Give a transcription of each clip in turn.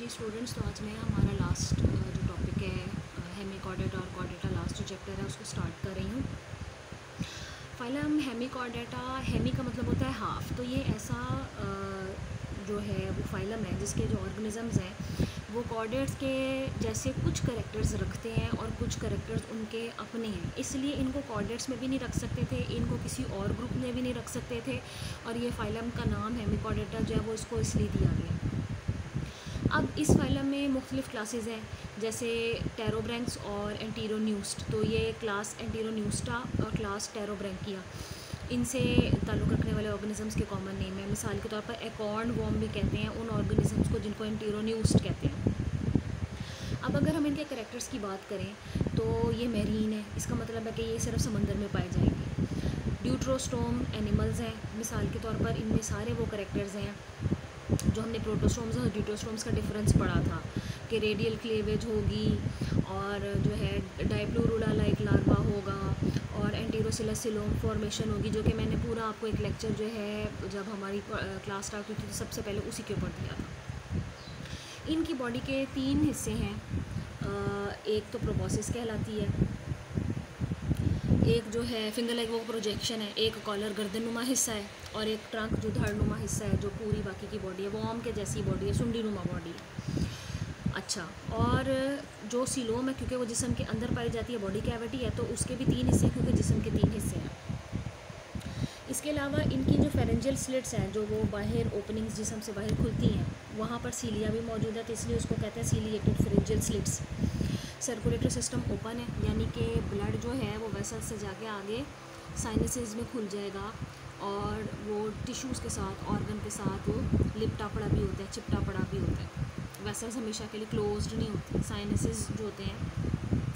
जी students, तो आज मैं हमारा लास्ट जो टॉपिक है हेमिकॉर्डेटा और कॉर्डेटा, लास्ट जो चैप्टर है उसको स्टार्ट कर रही हूँ। फाइलम हेमिकॉर्डेटा, हेमी का मतलब होता है हाफ। तो ये ऐसा जो है वो फाइलम है जिसके जो ऑर्गेनिजम्स हैं वो कॉर्डेट्स के जैसे कुछ कैरेक्टर्स रखते हैं और कुछ कैरेक्टर्स उनके अपने हैं, इसलिए इनको कॉर्डेट्स में भी नहीं रख सकते थे, इनको किसी और ग्रुप में भी नहीं रख सकते थे। और ये फाइलम का नाम हेमिकॉर्डेटा जो है वो इसको इसलिए दिया गया। अब इस फाइलम में मुख्तलिफ़ क्लासेस हैं, जैसे टेरोब्रैंक्स और एंटीरोन्यूस्ट। तो ये क्लास एंटीरोन्यूस्टा और क्लास टेरोब्रैंकिया, इनसे ताल्लुक़ रखने वाले ऑर्गेनिजम्स के कॉमन नेम है। मिसाल के तौर पर एकॉर्न वॉर्म भी कहते हैं उन ऑर्गेनिजम्स को जिनको एंटीरोन्यूस्ट कहते हैं। अब अगर हम इनके कैरेक्टर्स की बात करें तो ये मैरीन है, इसका मतलब है कि ये सिर्फ समंदर में पाए जाएंगे। ड्यूट्रोस्टोम एनिमल्स हैं, मिसाल के तौर पर इनमें सारे वो कैरेक्टर्स हैं जो हमने प्रोटोस्टोम्स और ड्यूटोस्टोम्स का डिफरेंस पढ़ा था कि रेडियल क्लेवेज होगी और जो है डाइप्लूरुला लाइक लार्वा होगा और एंटीरोसिलम फॉर्मेशन होगी, जो कि मैंने पूरा आपको एक लेक्चर जो है जब हमारी क्लास स्टार्ट हुई थी तो सबसे पहले उसी के ऊपर दिया था। इनकी बॉडी के 3 हिस्से हैं। एक तो प्रोबॉसिस कहलाती है, एक जो है फिंगर लेग वो प्रोजेक्शन है, एक कॉलर गर्दनुमा हिस्सा है और एक ट्रंक जो धड़नुमा हिस्सा है जो पूरी बाकी की बॉडी है वो आम के जैसी बॉडी है, सुंडी नुमा बॉडी है। अच्छा, और जो सीलोम है क्योंकि वो जिस्म के अंदर पाई जाती है, बॉडी कैविटी है, तो उसके भी 3 हिस्से क्योंकि जिस्म के 3 हिस्से हैं। इसके अलावा इनकी जो फेरेंजियल स्लिट्स हैं, जो वो बाहर ओपनिंग्स जिस्म से बाहर खुलती हैं, वहाँ पर सीलिया भी मौजूद है, तो इसलिए उसको कहते हैं ciliated pharyngeal slits. Circulatory system open है, यानी कि ब्लड जो है वो वेसल से जाके आगे साइनसेस में खुल जाएगा और वो टिश्यूज़ के साथ, ऑर्गन के साथ वो लिपटा पड़ा भी होता है, चिपटा पड़ा भी होता है। वेसल्स हमेशा के लिए क्लोज्ड नहीं होते, साइनसेस जो होते हैं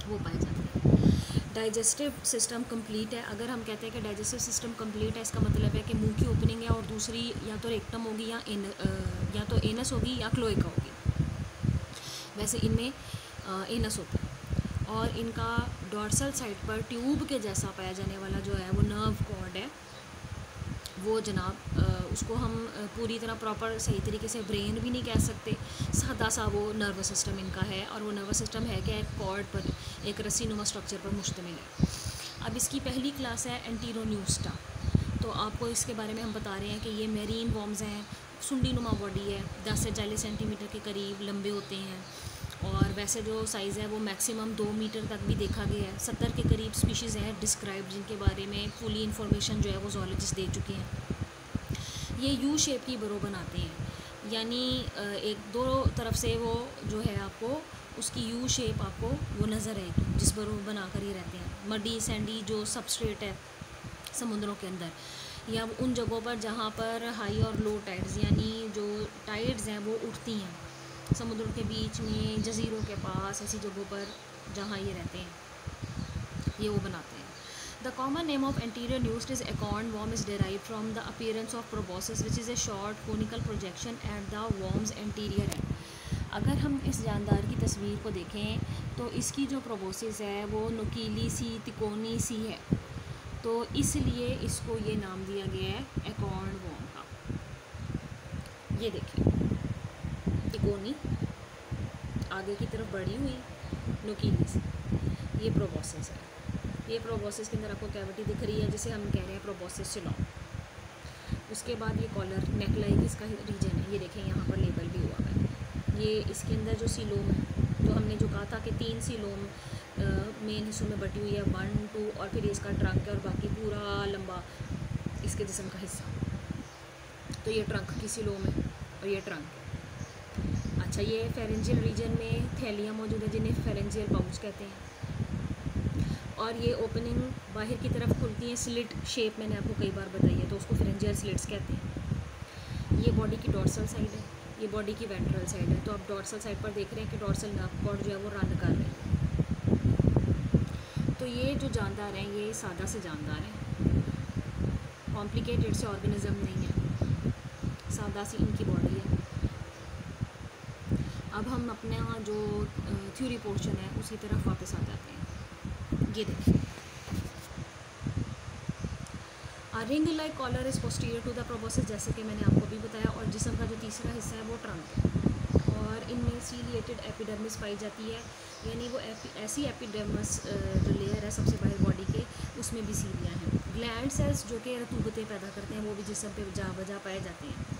वो पाए जाते हैं। डाइजेस्टिव सिस्टम कंप्लीट है। अगर हम कहते हैं कि डाइजेस्टिव सिस्टम कंप्लीट है, इसका मतलब है कि मुंह की ओपनिंग है और दूसरी या तो रेक्टम होगी या तो एनस होगी या क्लोएका होगी। वैसे इनमें एनस होता है और इनका डॉर्सल साइड पर ट्यूब के जैसा पाया जाने वाला जो है वो नर्व कॉर्ड है, वो जनाब उसको हम पूरी तरह प्रॉपर सही तरीके से ब्रेन भी नहीं कह सकते, सादा सा वो नर्वस सिस्टम इनका है। और वो नर्वस सिस्टम है कि एक कॉर्ड पर, एक रस्सी नुमा स्ट्रक्चर पर मुश्तमिल है। अब इसकी पहली क्लास है एंटीरोन्यूस्टा। तो आपको इसके बारे में हम बता रहे हैं कि ये मैरीन वॉर्म्स हैं, सुंडी नुमा बॉडी है, 10 से 40 सेंटीमीटर के करीब लंबे होते हैं और वैसे जो साइज़ है वो मैक्सिमम 2 मीटर तक भी देखा गया है। 70 के करीब स्पीशीज़ हैं डिस्क्राइब, जिनके बारे में फुली इन्फॉर्मेशन जो है वो ज़ूलॉजिस्ट दे चुके हैं। ये यू शेप की बरो बनाते हैं, यानी एक दो तरफ से वो जो है आपको उसकी यू शेप आपको वो नज़र आएगी जिस बरो बना कर ही रहते हैं। मडी सैंडी जो सबस्ट्रेट है समुद्रों के अंदर या उन जगहों पर जहाँ पर हाई और लो टाइड्स, यानी जो टाइड्स हैं वो उठती हैं समुद्रों के बीच में, जजीरों के पास, ऐसी जगहों पर जहाँ ये रहते हैं, ये वो बनाते हैं। The common name of anterior-newst is acorn worm is derived from the appearance of proboscis, which is a short conical projection at the worm's anterior end. अगर हम इस जानदार की तस्वीर को देखें तो इसकी जो प्रोबोसिस है वो नुकीली सी, तिकोनी सी है, तो इसलिए इसको ये नाम दिया गया है एकॉर्न वॉर्म का। ये देखिए, तिकोनी, आगे की तरफ बढ़ी हुई, नुकीली सी, ये प्रोबोसिस है। ये प्रोबोसिस के अंदर आपको कैविटी दिख रही है जिसे हम कह रहे हैं प्रोबोसिस सिलोम। उसके बाद ये कॉलर नेकलाइक इसका रीजन है, ये देखें यहाँ पर लेबल भी हुआ है। ये इसके अंदर जो सीलोम है, जो हमने जो कहा था कि 3 सीलोम मेन हिस्सों में बटी हुई है, 1, 2 और फिर इसका ट्रंक है और बाकी पूरा लंबा इसके जिस्म का हिस्सा। तो ये ट्रंक की सीलोम है और ये ट्रंक है। अच्छा, ये फेरेंजियल रीजन में थैलियाँ मौजूद है जिन्हें फेरेंजियल पाउच कहते हैं और ये ओपनिंग बाहर की तरफ खुलती है, स्लिट शेप मैंने आपको कई बार बताई है, तो उसको फेरेंजियल स्लिट्स कहते हैं। ये बॉडी की डॉर्सल साइड है, ये बॉडी की वेंट्रल साइड है। तो आप डॉर्सल साइड पर देख रहे हैं कि डॉर्सल नर्व कॉर्ड जो है वो रन कर रहे हैं। तो ये जो जानदार हैं ये सादा से जानदार हैं, कॉम्प्लिकेटेड से ऑर्गेनिज्म नहीं है, सादा सी इनकी बॉडी है। अब हम अपने जो थ्योरी पोर्शन है उसी तरफ वापस आ जाते हैं। ये देखिए, ring like collar is posterior to the proboscis, जैसे कि मैंने आपको भी बताया, और जिस्म का जो तीसरा हिस्सा है वो ट्रंक है और इनमें सीलिएटेड एपिडर्मिस पाई जाती है, यानी वो ऐसी एपिडर्मिस जो लेयर है सबसे बाहर बॉडी के, उसमें भी सीलिया हैं। ग्लैंड सेल्स जो कि रतूबतें पैदा करते हैं वो भी जिस्म पे जा बजा पाए जाते हैं।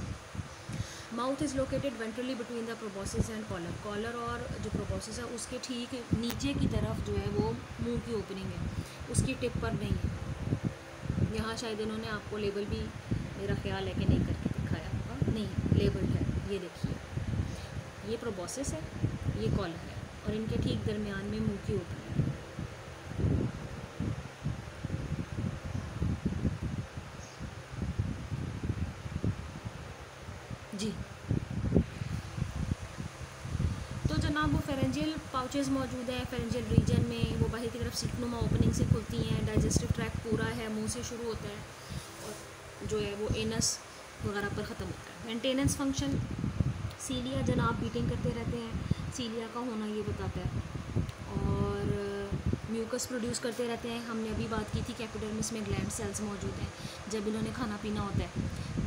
Mouth is located ventrally between the proboscis and collar. Collar और जो प्रोबोसिस है उसके ठीक नीचे की तरफ जो है वो मुंह की ओपनिंग है, उसकी टिप पर नहीं है। यहाँ शायद इन्होंने आपको लेबल भी, मेरा ख्याल है कि नहीं करके दिखाया होगा, नहीं लेबल है, ये देखिए, ये प्रोबोसिस है, ये कॉलर है, और इनके ठीक दरमियान में मुंह की ओपनिंग है। जी, तो जनाब वो फेरेंजियल पाउचेस मौजूद हैं फेरेंजियल रीजन में, वो बाहर की तरफ सिकनुमा ओपनिंग से खुलती हैं। डाइजेस्टिव ट्रैक्ट पूरा है, मुंह से शुरू होता है और जो है वो एनस वगैरह पर ख़त्म होता है। मेंटेनेंस फंक्शन, सीलिया जनाब बीटिंग करते रहते हैं, सीलिया का होना ये बताता है, और म्यूकस प्रोड्यूस करते रहते हैं। हमने अभी बात की थी कि एपिडर्मिस में ग्लैंड सेल्स मौजूद हैं जब इन्होंने खाना पीना होता है।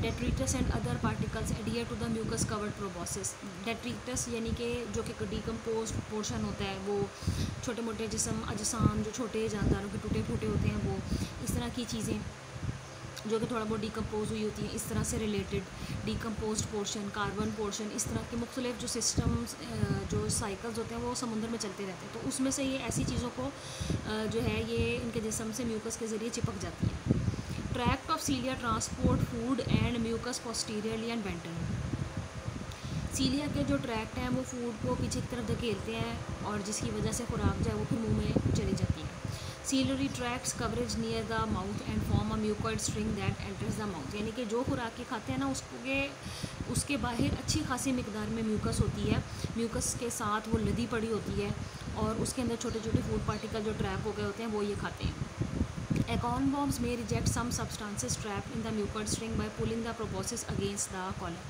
Detritus and other particles adhere to the mucus covered proboscis. Detritus यानी कि जो कि डिकम्पोज पोर्शन होता है, वो छोटे मोटे जिस्म अजसाम जो छोटे जानदारों के टूटे फूटे होते हैं, वो इस तरह की चीज़ें जो कि थोड़ा बहुत डिकम्पोज हुई होती हैं, इस तरह से related decompose portion, carbon portion, इस तरह के मुख्तलिफ जो सिस्टम्स जो साइकिल्स होते हैं वो समुद्र में चलते रहते हैं। तो उसमें से ये ऐसी चीज़ों को जो है ये इनके जिस्म से म्यूकस के ज़रिए चिपक जाती है। Tract of cilia transport food and mucus posteriorly and ventrally. Cilia के जो ट्रैक्ट हैं वो फूड को पीछे की तरफ धकेलते हैं और जिसकी वजह से खुराक जो है वो फिर मुँह में चली जाती है। Ciliary tracts coverage near the mouth and form a mucoid string that enters the mouth, यानी कि जो खुराक के खाते हैं ना उसके बाहर अच्छी खासी मिकदार में म्यूकस होती है, म्यूकस के साथ वो लदी पड़ी होती है और उसके अंदर छोटे छोटे फूड पार्टिकल जो ट्रैप हो गए होते हैं वो ये खाते हैं। एकॉनवॉर्म्स में reject some substances trap in the mucoid string by pulling the proboscis against the collar.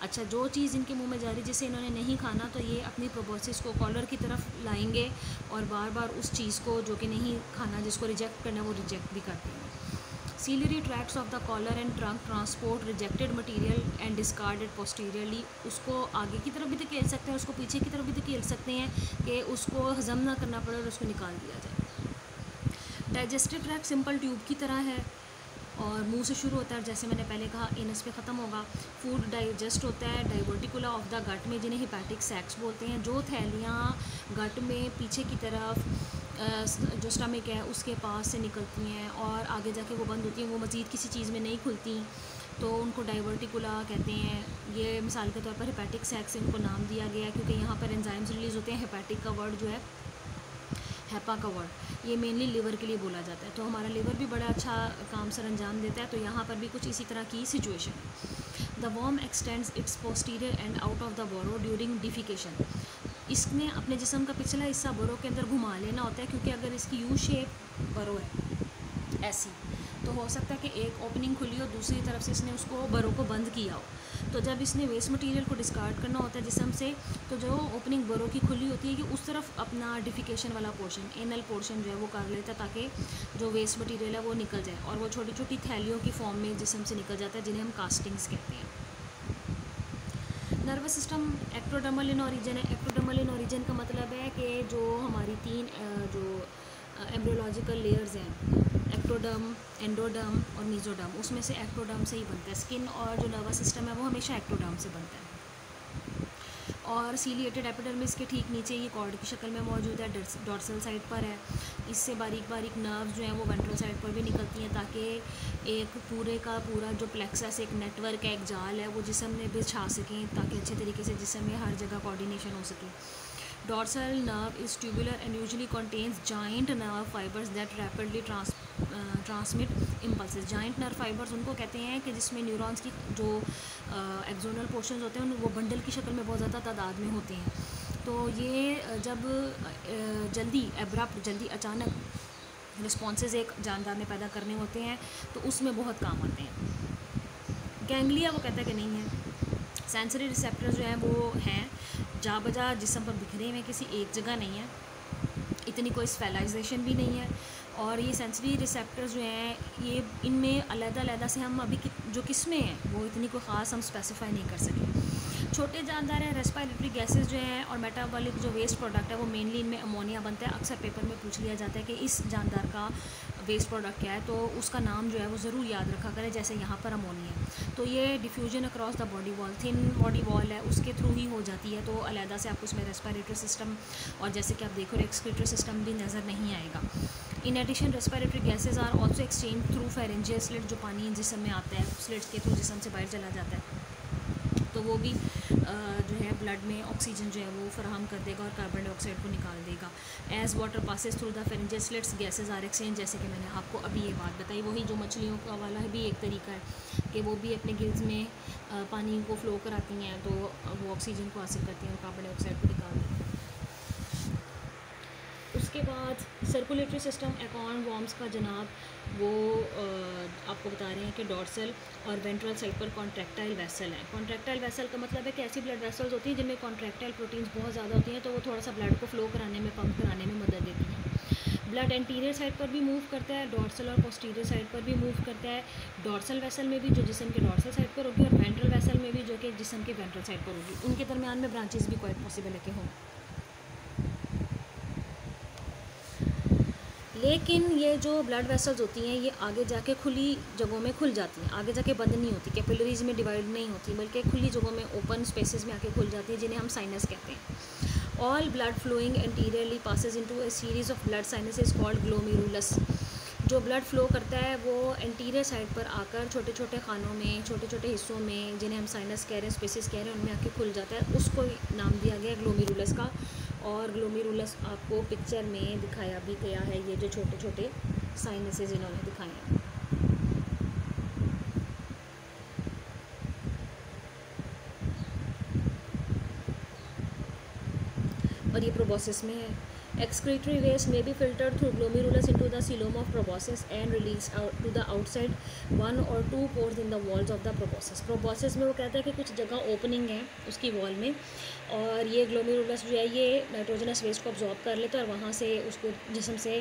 अच्छा, जो चीज़ इनके मुंह में जा रही जिसे इन्होंने नहीं खाना, तो ये अपनी प्रोबोसिस को कॉलर की तरफ लाएंगे और बार बार उस चीज़ को जो कि नहीं खाना, जिसको रिजेक्ट करना है, वो रिजेक्ट भी करते हैं। Ciliary tracts of the collar and trunk transport rejected material and discarded posteriorly. उसको आगे की तरफ भी धकेल सकते हैं, उसको पीछे की तरफ भी धकेल सकते हैं कि उसको हजम ना करना पड़े और उसको निकाल दिया जाए। डाइजेस्टिव ट्रैक्ट सिंपल ट्यूब की तरह है और मुंह से शुरू होता है, जैसे मैंने पहले कहा एनस पे ख़त्म होगा। फूड डाइजेस्ट होता है डाइवर्टिकुला ऑफ द गट में, जिन्हें हेपेटिक सैक्स बोलते हैं। जो थैलियाँ गट में पीछे की तरफ जो स्टमक है उसके पास से निकलती हैं और आगे जाके वो बंद होती हैं, वो मज़ीद किसी चीज़ में नहीं खुलती, तो उनको डाइवर्टिकुला कहते हैं। ये मिसाल के तौर पर हेपेटिक सैक्स से इनको नाम दिया गया है क्योंकि यहाँ पर एंजाइम्स रिलीज़ होते हैं। हेपेटिक का वर्ड जो है हैपा का वर्ड, ये मेनली लिवर के लिए बोला जाता है, तो हमारा लिवर भी बड़ा अच्छा काम सर अंजाम देता है। तो यहाँ पर भी कुछ इसी तरह की सिचुएशन है। The worm extends its posterior end out of the burrow during defecation. इसने अपने जिस्म का पिछला हिस्सा बोरो के अंदर घुमा लेना होता है, क्योंकि अगर इसकी यू शेप बोरो है ऐसी, तो हो सकता है कि एक ओपनिंग खुली हो, दूसरी तरफ से इसने उसको बोरो को बंद किया हो। तो जब इसने वेस्ट मटेरियल को डिस्कार्ड करना होता है जिस्म से, तो जो ओपनिंग बोरो की खुली होती है कि उस तरफ अपना डिफिकेशन वाला पोर्शन, एनल पोर्शन जो है वो कर लेता है ताकि जो वेस्ट मटेरियल है वो निकल जाए, और वो छोटी छोटी थैलियों की फॉर्म में जिस्म से निकल जाता है, जिन्हें हम कास्टिंग्स कहते हैं। Nervous system ectodermal in origin है। एक्टोडर्मल इन ओरिजिन का मतलब है कि जो हमारी तीन जो एम्ब्रियोलॉजिकल लेयर्स हैं, एक्टोडर्म, एंडोडर्म और मीजोडर्म, उसमें से एक्टोडर्म से ही बनता है। स्किन और जो नर्वस सिस्टम है वो हमेशा एक्टोडर्म से बनता है। और सीलिएटेड एपिडर्मिस के ठीक नीचे ये कॉर्ड की शक्ल में मौजूद है, डॉर्सल साइड पर है। इससे बारीक बारीक नर्व्स जो हैं वो वेंट्रल साइड पर भी निकलती हैं, ताकि एक पूरे का पूरा जो प्लेक्सस एक नेटवर्क है, एक जाल है, वो जिस्म में बिछा सकें ताकि अच्छे तरीके से जिस्म में हर जगह कोऑर्डिनेशन हो सके। Dorsal nerve is tubular and usually contains giant nerve fibres that rapidly transmit impulses. Giant nerve fibres उनको कहते हैं कि जिसमें न्यूरॉन्स की जो एक्सोनल पोर्शंस होते हैं वो बंडल की शक्ल में बहुत ज़्यादा तादाद में होते हैं। तो ये जब जल्दी अचानक रिस्पॉन्सेज एक जानदार ने पैदा करने होते हैं तो उसमें बहुत काम आते हैं। गैंग्लिया वो कहता है कि नहीं है। सेंसरी रिसेप्टर्स जो हैं वो हैं जा बजा जिस्म पर बिखरे हुए, किसी एक जगह नहीं है, इतनी कोई स्पेलाइजेशन भी नहीं है। और ये सेंसरी रिसेप्टर्स जो हैं ये इनमें अलग-अलग से हम अभी जो किस्में हैं वो इतनी कोई ख़ास हम स्पेसिफाई नहीं कर सके। छोटे जानदार हैं, रेस्पिरेटरी गैसेस जो हैं और मेटाबॉलिक जो वेस्ट प्रोडक्ट है वो मेनली इनमें अमोनिया बनता है। अक्सर पेपर में पूछ लिया जाता है कि इस जानदार का वेस्ट प्रोडक्ट क्या है, तो उसका नाम जो है वो ज़रूर याद रखा करें, जैसे यहाँ पर अमोनिया। तो ये diffusion across the body wall, thin body wall है उसके थ्रू ही हो जाती है, तो अलहदा से आपको उसमें रेस्पिरेटरी सिस्टम और जैसे कि आप देखो एक्सक्रीटरी सिस्टम भी नज़र नहीं आएगा। In addition respiratory gases are also exchange through pharyngeal slit, जो पानी जिस्म में आता है स्लिट्स के थ्रू जिस्म से बाहर चला जाता है, तो वो भी जो है ब्लड में ऑक्सीजन जो है वो फराहम कर देगा और कार्बन डाइऑक्साइड को निकाल देगा। As water passes through the pharyngeal slits gases are exchange, जैसे कि मैंने आपको अभी ये बात बताई, वही जो मछलियों का वाला है भी एक तरीका है कि वो भी अपने गिल्स में पानी को फ्लो कराती हैं, तो वो ऑक्सीजन को हासिल करती हैं और कार्बन डाइऑक्साइड को निकाल देती हैं। उसके बाद सर्कुलेटरी सिस्टम एकॉन वॉर्म्स का जनाब वो आपको बता रहे हैं कि डॉर्सल और वेंट्रल साइड पर कॉन्ट्रैक्टाइल वेसल हैं। कॉन्ट्रैक्टाइल वेसल का मतलब है कि ऐसी ब्लड वेसल्स होती हैं जिनमें कॉन्ट्रैक्टाइल प्रोटीन्स बहुत ज़्यादा होती हैं, तो वो थोड़ा सा ब्लड को फ्लो कराने में, पंप कराने में मदद देती हैं। ब्लड एंटीरियर साइड पर भी मूव करता है, डॉर्सल और पोस्टीरियर साइड पर भी मूव करता है। डॉर्सल वेसल में भी जो जिस्म के डॉर्सल साइड पर होगी और वेंट्रल वेसल में भी जो कि जिस्म के वेंट्रल साइड पर होगी, उनके दरमियान में ब्रांचेस भी क्वाइट पॉसिबल है कि हों। लेकिन ये जो ब्लड वेसल्स होती हैं ये आगे जाके खुली जगहों में खुल जाती हैं, आगे जाके बंद नहीं होती, कैपिलरीज में डिवाइड नहीं होती, बल्कि खुली जगहों में ओपन स्पेसेस में आके खुल जाती हैं, जिन्हें हम साइनस कहते हैं। All blood flowing anteriorly passes into a series of blood sinuses called glomerulus. जो ब्लड फ्लो करता है वो एंटीरियर साइड पर आकर छोटे छोटे खानों में, छोटे छोटे हिस्सों में, जिन्हें हम साइनस कह रहे हैं, स्पेसेस कह रहे हैं, उनमें आके खुल जाता है, उसको नाम दिया गया ग्लोमेरुलस का। और ग्लोमेरुलस आपको पिक्चर में दिखाया भी गया है, ये जो छोटे छोटे साइनसेस इन्होंने दिखाए हैं। और ये प्रोबोसिस में है। Excretory waste may be filtered through glomerulus into the coelom of proboscis and released out to the outside 1 or 2 pores in the walls of the proboscis. proboscis में वो कहता है कि कुछ जगह ओपनिंग है उसकी वॉल में, और ये ग्लोमेरुलस जो है ये नाइट्रोजनस वेस्ट को अब्जॉर्ब कर लेता है और वहाँ से उसको जिस्म से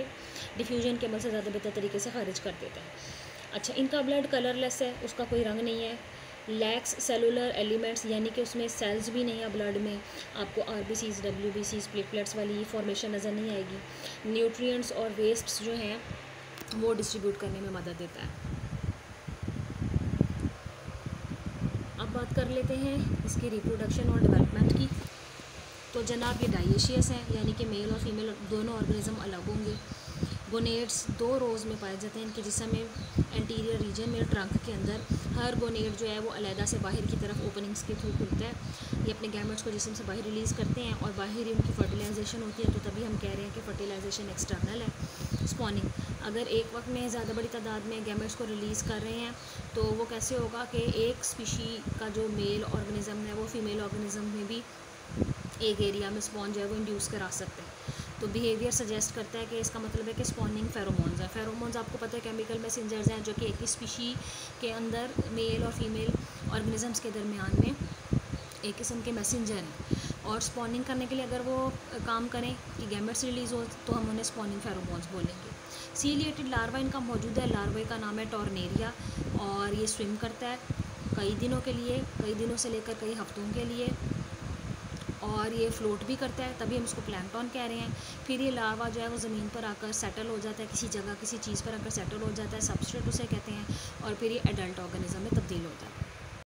डिफ्यूजन के अमल से ज़्यादा बेहतर तरीके से खारिज कर देता है। अच्छा, इनका ब्लड कलरलेस है, उसका कोई रंग नहीं है। लैक्स सेलुलर एलिमेंट्स, यानी कि उसमें सेल्स भी नहीं है ब्लड में, आपको आरबीसीज, डब्ल्यूबीसीज, प्लेटलेट्स वाली फॉर्मेशन नज़र नहीं आएगी। न्यूट्रिएंट्स और वेस्ट्स जो हैं वो डिस्ट्रीब्यूट करने में मदद देता है। अब बात कर लेते हैं इसकी रिप्रोडक्शन और डेवलपमेंट की। तो जनाब ये डाइशियस हैं, यानी कि मेल और फीमेल दोनों ऑर्गेनिज्म अलग होंगे। गोनेड्स 2 रोज़ में पाए जाते हैं इनके जिस्म में, एंटीरियर रीजन में, ट्रंक के अंदर। हर गोनेड जो है वो अलहदा से बाहर की तरफ ओपनिंग्स के थ्रू खुलता है। ये अपने गैमेट्स को जिस्म से बाहर रिलीज़ करते हैं और बाहर ही उनकी फर्टिलाइजेशन होती है, तो तभी हम कह रहे हैं कि फर्टिलाइजेशन एक्सटर्नल है। स्पॉनिंग, अगर एक वक्त में ज़्यादा बड़ी तादाद में गैमेट्स को रिलीज़ कर रहे हैं तो वो कैसे होगा कि एक स्पीशी का जो मेल ऑर्गेनिज्म है वो फीमेल ऑर्गेनिज्म में भी एक एरिया में स्पॉन जो है वो इंड्यूस करा सकते हैं। तो बिहेवियर सजेस्ट करता है कि इसका मतलब है कि स्पॉनिंग फेरोमोन्स है। फेरोमोन्स आपको पता है केमिकल मैसेंजर्स हैं जो कि एक ही स्पीशी के अंदर मेल और फीमेल ऑर्गेनिजम्स के दरमियान में एक किस्म के मैसेंजर हैं, और स्पॉनिंग करने के लिए अगर वो काम करें कि गैमेट्स रिलीज़ हो तो हम उन्हें स्पॉनिंग फेरोमोन्स बोलेंगे। सीलिएटेड लार्वा इनका मौजूद है, लार्वे का नाम है टॉर्नेरिया, और ये स्विम करता है कई दिनों के लिए, कई दिनों से लेकर कई हफ्तों के लिए, और ये फ्लोट भी करता है, तभी हम इसको प्लैंकटन कह रहे हैं। फिर ये लार्वा जो है वो ज़मीन पर आकर सेटल हो जाता है, किसी जगह किसी चीज़ पर आकर सेटल हो जाता है, सबस्ट्रेट उसे कहते हैं, और फिर ये एडल्ट ऑर्गेनिज्म में तब्दील होता है।